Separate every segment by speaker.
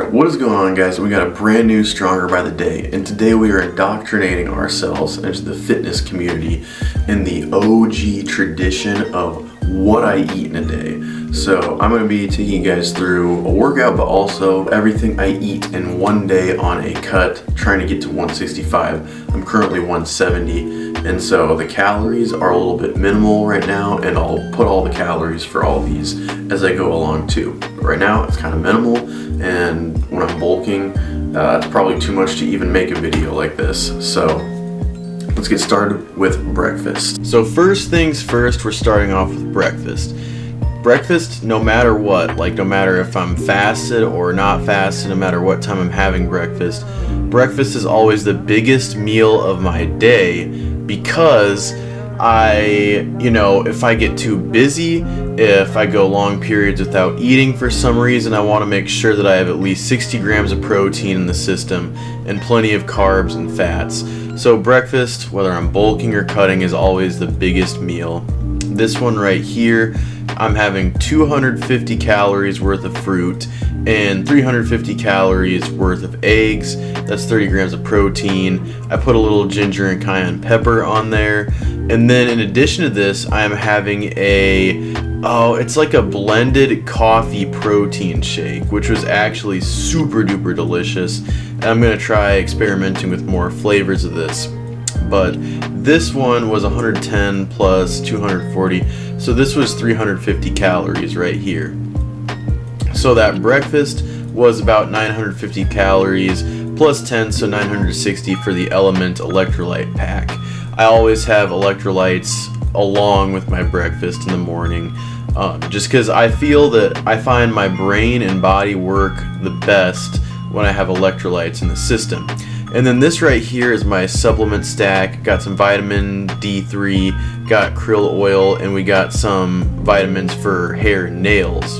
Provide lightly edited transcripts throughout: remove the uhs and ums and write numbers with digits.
Speaker 1: Alright, what is going on, guys? We got a brand new Stronger by the Day, and today we are indoctrinating ourselves into the fitness community in the OG tradition of what I eat in a day. So I'm going to be taking you guys through a workout, but also everything I eat in one day on a cut, trying to get to 165. I'm currently 170, and so the calories are a little bit minimal right now, and I'll put all the calories for all these as I go along too. But right now it's kind of minimal, and when I'm bulking, it's probably too much to even make a video like this. So let's get started with breakfast. So first things first, we're starting off with breakfast. Breakfast, no matter what, like no matter if I'm fasted or not fasted, no matter what time I'm having breakfast, breakfast is always the biggest meal of my day, because if I get too busy, if I go long periods without eating for some reason, I want to make sure that I have at least 60 grams of protein in the system and plenty of carbs and fats. So breakfast, whether I'm bulking or cutting, is always the biggest meal. This one right here, I'm having 250 calories worth of fruit and 350 calories worth of eggs. That's 30 grams of protein. I put a little ginger and cayenne pepper on there. And then in addition to this, I'm having it's like a blended coffee protein shake, which was actually super duper delicious. And I'm gonna try experimenting with more flavors of this. But this one was 110 plus 240, so this was 350 calories right here. So that breakfast was about 950 calories plus 10, so 960 for the Element electrolyte pack. I always have electrolytes along with my breakfast in the morning, just because I feel that I find my brain and body work the best when I have electrolytes in the system. And then this right here is my supplement stack. Got some vitamin D3, got krill oil, and we got some vitamins for hair and nails.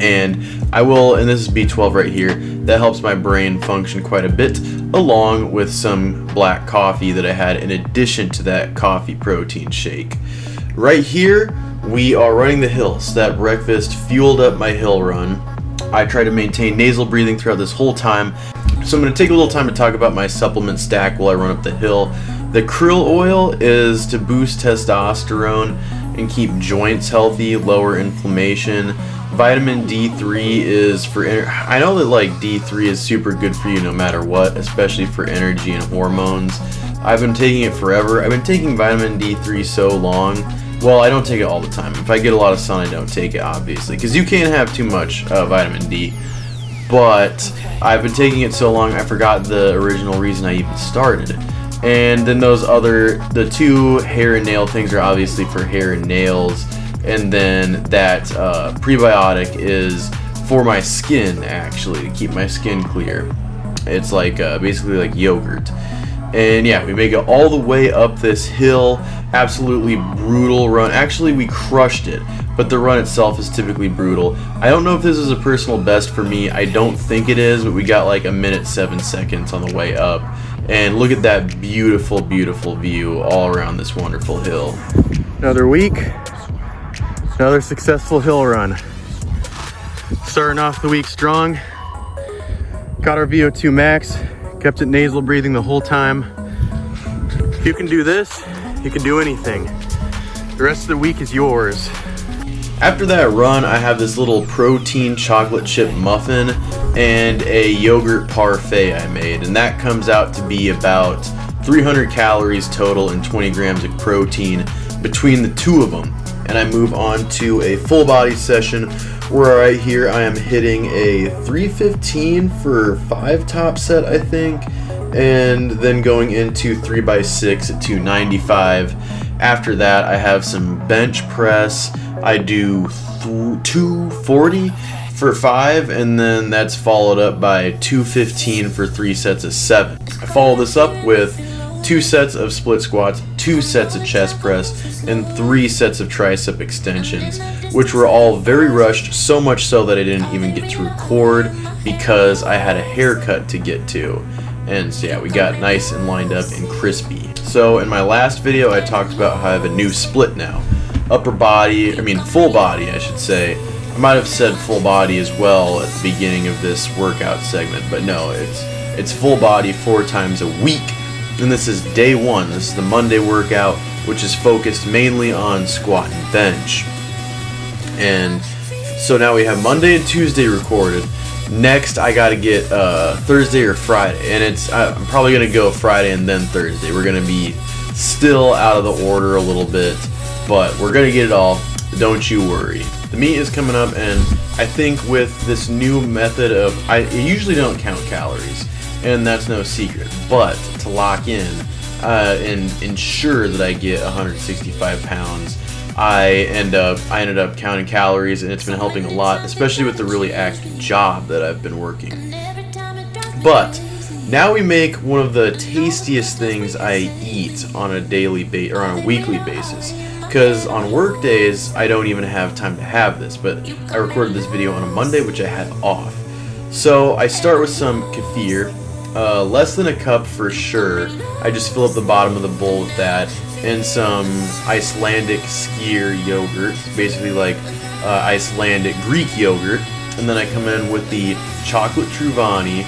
Speaker 1: And this is B12 right here, that helps my brain function quite a bit, along with some black coffee that I had in addition to that coffee protein shake. Right here, we are running the hills. That breakfast fueled up my hill run. I try to maintain nasal breathing throughout this whole time. So I'm going to take a little time to talk about my supplement stack while I run up the hill. The krill oil is to boost testosterone and keep joints healthy, lower inflammation. Vitamin D3 is for I know that like D3 is super good for you no matter what, especially for energy and hormones. I've been taking it forever. I've been taking vitamin D3 so long. Well, I don't take it all the time. If I get a lot of sun, I don't take it, obviously, because you can't have too much vitamin D. But I've been taking it so long, I forgot the original reason I even started. And then the two hair and nail things are obviously for hair and nails. And then that prebiotic is for my skin, actually, to keep my skin clear. It's like basically like yogurt. And yeah, we make it all the way up this hill. Absolutely brutal run. Actually, we crushed it, but the run itself is typically brutal. I don't know if this is a personal best for me. I don't think it is, but we got like 1:07 on the way up. And look at that beautiful, beautiful view all around this wonderful hill. Another week, another successful hill run. Starting off the week strong. Got our VO2 max. Kept it nasal breathing the whole time. If you can do this, you can do anything. The rest of the week is yours. After that run, I have this little protein chocolate chip muffin and a yogurt parfait I made, and that comes out to be about 300 calories total and 20 grams of protein between the two of them. And I move on to a full body session where right here I am hitting a 315 for 5 top set, I think, and then going into 3x6 at 295. After that, I have some bench press. I do 240 for 5, and then that's followed up by 215 for 3 sets of 7. I follow this up with 2 sets of split squats, 2 sets of chest press, and 3 sets of tricep extensions, which were all very rushed, so much so that I didn't even get to record because I had a haircut to get to. And so yeah, we got nice and lined up and crispy. So in my last video, I talked about how I have a new split now. Full body, I should say, I might have said full body as well at the beginning of this workout segment, but no, it's full body 4 times a week. And this is day 1. This is the Monday workout, which is focused mainly on squat and bench. And so now we have Monday and Tuesday recorded. Next, I got to get Thursday or Friday, and I'm probably going to go Friday and then Thursday. We're going to be still out of the order a little bit, but we're going to get it all. Don't you worry. The meet is coming up, and I think with this new method of, I usually don't count calories, and that's no secret, but to lock in and ensure that I get 165 pounds, I ended up counting calories, and it's been helping a lot, especially with the really active job that I've been working. But now we make one of the tastiest things I eat on a daily or on a weekly basis. Because on work days, I don't even have time to have this, but I recorded this video on a Monday, which I had off. So I start with some kefir, less than a cup for sure. I just fill up the bottom of the bowl with that, and some Icelandic skyr yogurt, basically like Icelandic Greek yogurt. And then I come in with the chocolate truvani,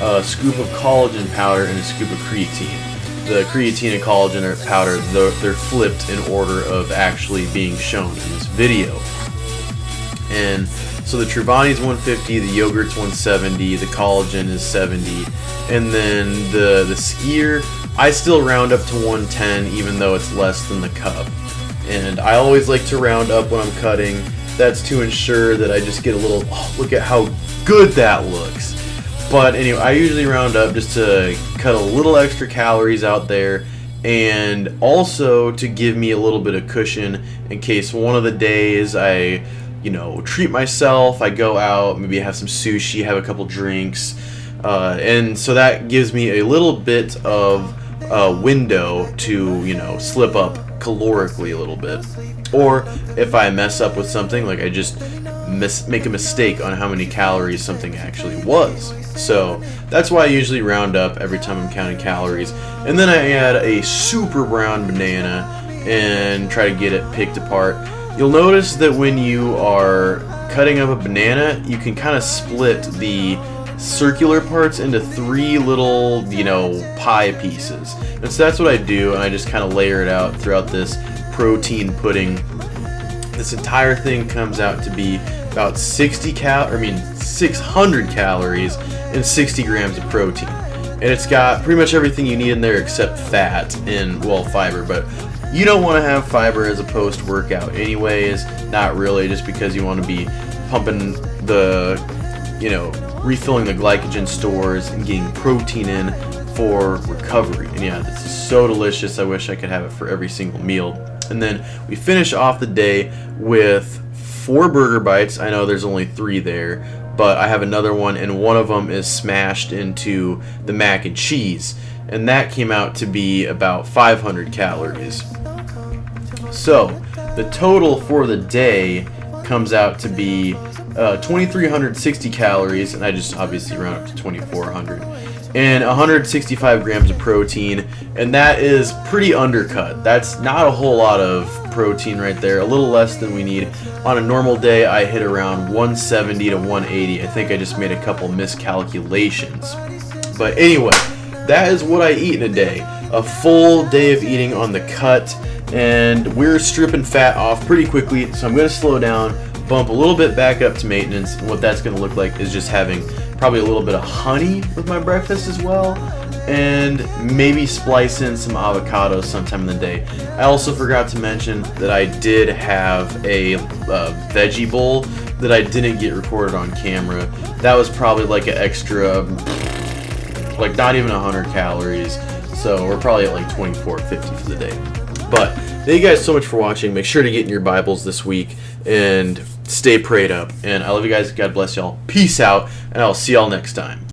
Speaker 1: a scoop of collagen powder, and a scoop of creatine. The creatine and collagen powder, they're flipped in order of actually being shown in this video. And so the Truvani is 150, the yogurt's 170, the collagen is 70, and then the skyr, I still round up to 110 even though it's less than the cup. And I always like to round up when I'm cutting. That's to ensure that I just get a little, oh, look at how good that looks. But anyway, I usually round up just to cut a little extra calories out there, and also to give me a little bit of cushion in case one of the days I, treat myself, I go out, maybe have some sushi, have a couple drinks, and so that gives me a little bit of a window to, slip up calorically a little bit. Or if I mess up with something, like I just make a mistake on how many calories something actually was. So that's why I usually round up every time I'm counting calories. And then I add a super brown banana and try to get it picked apart. You'll notice that when you are cutting up a banana, you can kind of split the circular parts into 3 little, pie pieces. And so that's what I do, and I just kind of layer it out throughout this protein pudding. This entire thing comes out to be about 600 calories and 60 grams of protein. And it's got pretty much everything you need in there except fat and, fiber. But you don't want to have fiber as a post-workout anyways. Not really, just because you want to be pumping the, refilling the glycogen stores and getting protein in for recovery. And yeah, this is so delicious. I wish I could have it for every single meal. And then we finish off the day with 4 burger bites. I know there's only 3 there, but I have another one, and one of them is smashed into the mac and cheese, and that came out to be about 500 calories. So the total for the day comes out to be 2,360 calories, and I just obviously round up to 2,400, and 165 grams of protein, and that is pretty undercut. That's not a whole lot of protein right there, a little less than we need. On a normal day, I hit around 170 to 180. I think I just made a couple miscalculations. But anyway, that is what I eat in a day. A full day of eating on the cut, and we're stripping fat off pretty quickly, so I'm going to slow down, bump a little bit back up to maintenance, and what that's going to look like is just having probably a little bit of honey with my breakfast as well, and maybe splice in some avocados sometime in the day. I also forgot to mention that I did have a veggie bowl that I didn't get recorded on camera. That was probably like an extra, like not even 100 calories, so we're probably at like 2450 for the day. But thank you guys so much for watching. Make sure to get in your Bibles this week and stay prayed up. And I love you guys. God bless y'all. Peace out, and I'll see y'all next time.